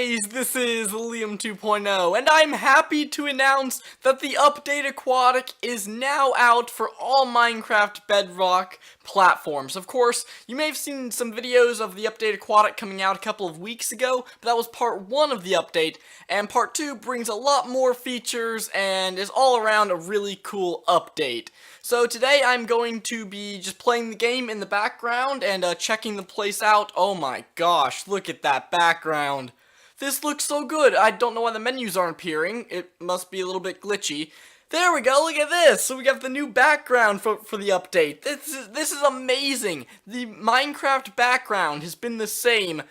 guys, this is Liam 2.0, and I'm happy to announce that the update Aquatic is now out for all Minecraft Bedrock platforms. Of course, you may have seen some videos of the update Aquatic coming out a couple of weeks ago, but that was part 1 of the update, and part 2 brings a lot more features and is all around a really cool update. So today I'm going to be just playing the game in the background and checking the place out. Oh my gosh, look at that background. This looks so good. I don't know why the menus aren't appearing. It must be a little bit glitchy. There we go, look at this! So we have the new background for the update. This is amazing! The Minecraft background has been the same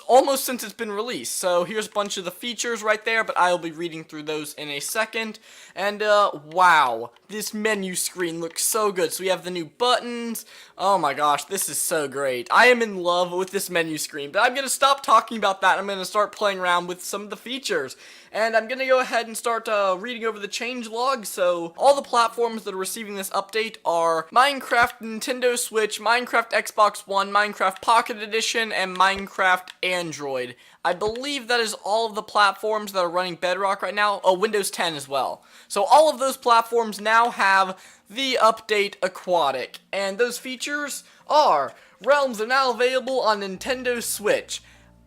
almost since it's been released. So here's a bunch of the features right there, but I'll be reading through those in a second. And wow, this menu screen looks so good. So we have the new buttons. Oh my gosh, this is so great. I am in love with this menu screen, but I'm going to stop talking about that. I'm going to start playing around with some of the features. And I'm going to go ahead and start reading over the change log. So all the platforms that are receiving this update are Minecraft Nintendo Switch, Minecraft Xbox One, Minecraft Pocket Edition, and Minecraft Android. I believe that is all of the platforms that are running Bedrock right now. Oh, Windows 10 as well. So all of those platforms now have the update Aquatic. And those features are: realms are now available on Nintendo Switch.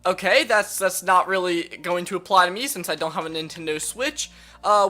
Okay, that's not really going to apply to me since I don't have a Nintendo Switch.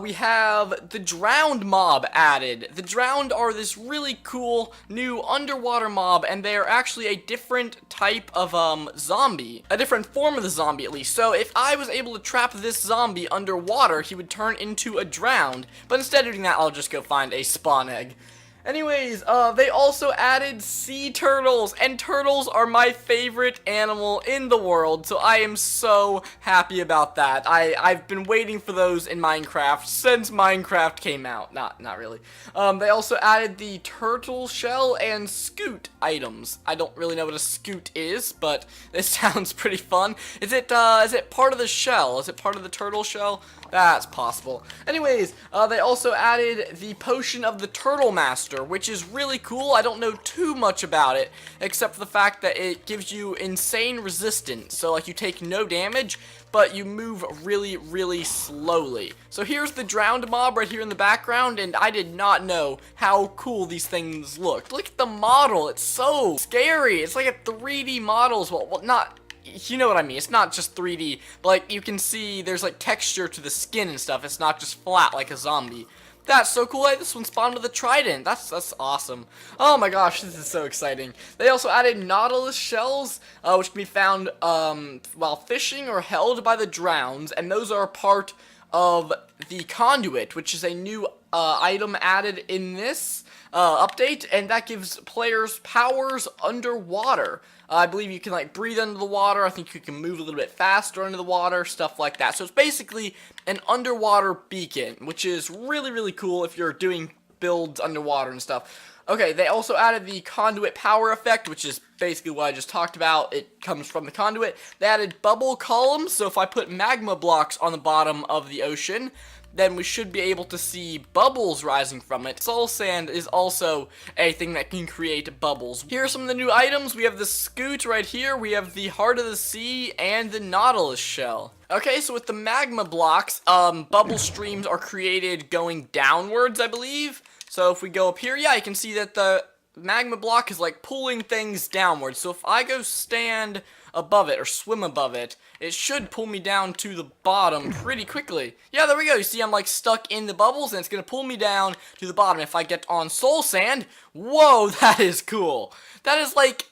We have the Drowned mob added. The Drowned are this really cool new underwater mob, and they are actually a different type of zombie. A different form of the zombie, at least. So if I was able to trap this zombie underwater, he would turn into a Drowned. But instead of doing that, I'll just go find a spawn egg. Anyways, they also added sea turtles, and turtles are my favorite animal in the world, so I am so happy about that. I've been waiting for those in Minecraft since Minecraft came out. Not really. They also added the turtle shell and scoot items. I don't really know what a scoot is, but it sounds pretty fun. Is it part of the shell? Is it part of the turtle shell? That's possible. Anyways, they also added the potion of the Turtle Master, which is really cool. I don't know too much about it, except for the fact that it gives you insane resistance. So, like, you take no damage, but you move really, really slowly. So here's the Drowned mob right here in the background, and I did not know how cool these things looked. Look at the model. It's so scary. It's like a 3D model as well. Well, not... You know what I mean, it's not just 3D, but like you can see there's like texture to the skin and stuff. It's not just flat like a zombie. That's so cool. Hey, this one spawned with a trident. That's awesome. Oh my gosh, this is so exciting. They also added Nautilus shells, which can be found while fishing or held by the Drowns, and those are part of the Conduit, which is a new item added in this update, and that gives players powers underwater. I believe you can like breathe under the water. I think you can move a little bit faster under the water, stuff like that. So it's basically an underwater beacon, which is really, really cool if you're doing builds underwater and stuff. Okay, they also added the conduit power effect, which is basically what I just talked about. It comes from the conduit. They added bubble columns, so if I put magma blocks on the bottom of the ocean, then we should be able to see bubbles rising from it. Soul sand is also a thing that can create bubbles. Here are some of the new items. We have the scoot right here. We have the heart of the sea and the Nautilus shell. Okay, so with the magma blocks, bubble streams are created going downwards, I believe. So if we go up here, yeah, you can see that the magma block is like pulling things downwards. So if I go stand above it or swim above it, it should pull me down to the bottom pretty quickly. Yeah, there we go. You see I'm like stuck in the bubbles and it's gonna pull me down to the bottom. If I get on soul sand, whoa, that is cool. That is like,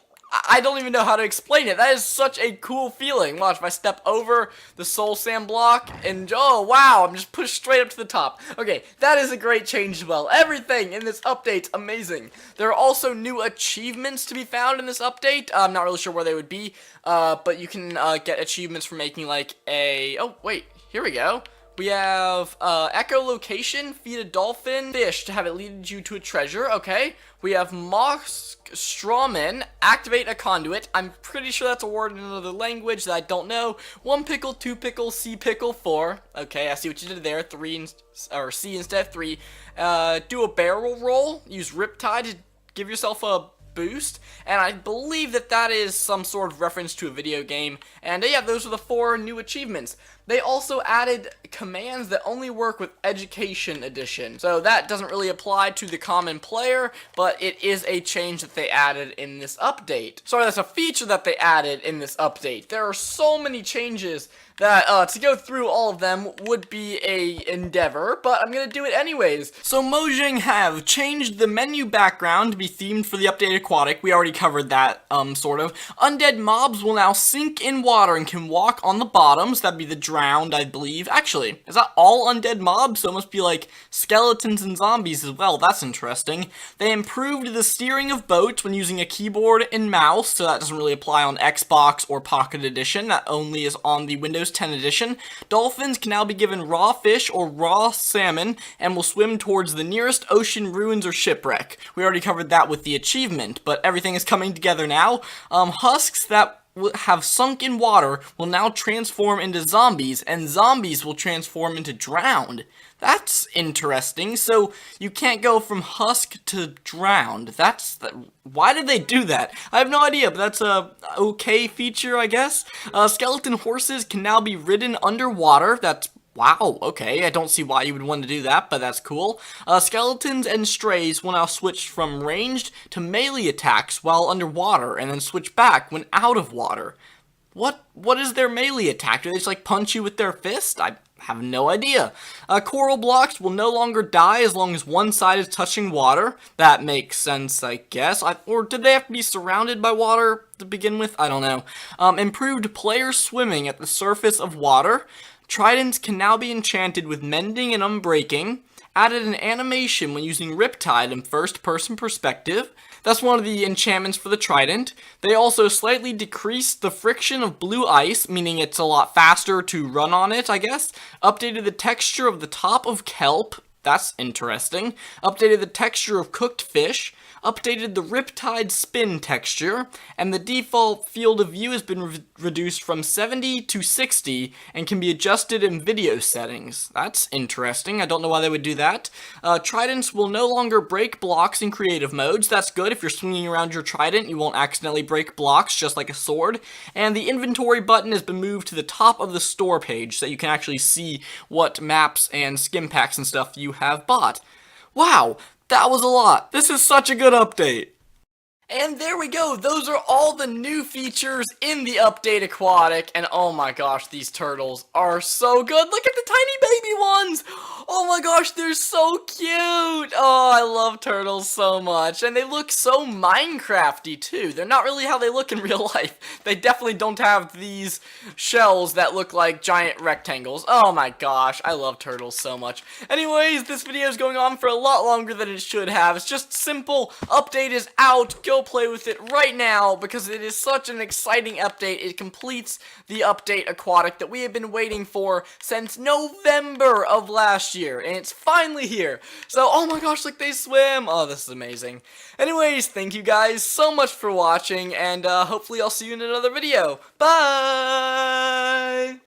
I don't even know how to explain it. That is such a cool feeling. Watch, if I step over the soul sand block and, oh wow, I'm just pushed straight up to the top. Okay, that is a great change as well. Everything in this update's amazing. There are also new achievements to be found in this update. I'm not really sure where they would be, but you can get achievements for making like a, oh wait, here we go. We have echolocation, feed a dolphin, fish to have it lead you to a treasure, okay. We have moss strawman, activate a conduit. I'm pretty sure that's a word in another language that I don't know. 1 pickle, 2 pickle, C pickle, 4. Okay, I see what you did there. 3 or C instead of 3. Do a barrel roll. Use Riptide to give yourself a boost, and I believe that that is some sort of reference to a video game. And yeah, those are the 4 new achievements. They also added commands that only work with Education Edition, so that doesn't really apply to the common player, but it is a change that they added in this update. Sorry, that's a feature that they added in this update. There are so many changes that to go through all of them would be a endeavor, but I'm gonna do it anyways. So Mojang have changed the menu background to be themed for the updated Aquatic. We already covered that, sort of. Undead mobs will now sink in water and can walk on the bottoms. That'd be the drowned, I believe. Actually, is that all undead mobs? So it must be like skeletons and zombies as well. That's interesting. They improved the steering of boats when using a keyboard and mouse, so that doesn't really apply on Xbox or Pocket Edition. That only is on the Windows 10 edition. Dolphins can now be given raw fish or raw salmon and will swim towards the nearest ocean ruins or shipwreck. We already covered that with the achievement, but everything is coming together now. Husks that have sunk in water will now transform into zombies, and zombies will transform into drowned. That's interesting. So you can't go from husk to drowned. Why did they do that? I have no idea, but that's a okay feature, I guess. Skeleton horses can now be ridden underwater. Wow, okay, I don't see why you would want to do that, but that's cool. Skeletons and strays will now switch from ranged to melee attacks while underwater, and then switch back when out of water. What is their melee attack? Do they just, like, punch you with their fist? I have no idea. Coral blocks will no longer die as long as one side is touching water. That makes sense, I guess. Or did they have to be surrounded by water to begin with? I don't know. Improved player swimming at the surface of water. Tridents can now be enchanted with mending and unbreaking. Added an animation when using Riptide in first-person perspective. That's one of the enchantments for the Trident. They also slightly decreased the friction of blue ice, meaning it's a lot faster to run on it, I guess. Updated the texture of the top of kelp. That's interesting. Updated the texture of cooked fish. Updated the Riptide spin texture, and the default field of view has been reduced from 70 to 60 and can be adjusted in video settings. That's interesting. I don't know why they would do that. Tridents will no longer break blocks in creative modes. That's good. If you're swinging around your trident, you won't accidentally break blocks, just like a sword. And the inventory button has been moved to the top of the store page so that you can actually see what maps and skim packs and stuff you have bought. Wow! That was a lot. This is such a good update. And there we go, those are all the new features in the update Aquatic, and oh my gosh, these turtles are so good. Look at the tiny baby ones! Oh my gosh, they're so cute! Oh, I love turtles so much, and they look so Minecrafty too. They're not really how they look in real life. They definitely don't have these shells that look like giant rectangles. Oh my gosh, I love turtles so much. Anyways, this video is going on for a lot longer than it should have. It's just simple, update is out, go play with it right now because it is such an exciting update. It completes the update Aquatic that we have been waiting for since November of last year, and it's finally here. So, oh my gosh, like they swim. Oh, this is amazing. Anyways, thank you guys so much for watching, and hopefully I'll see you in another video. Bye!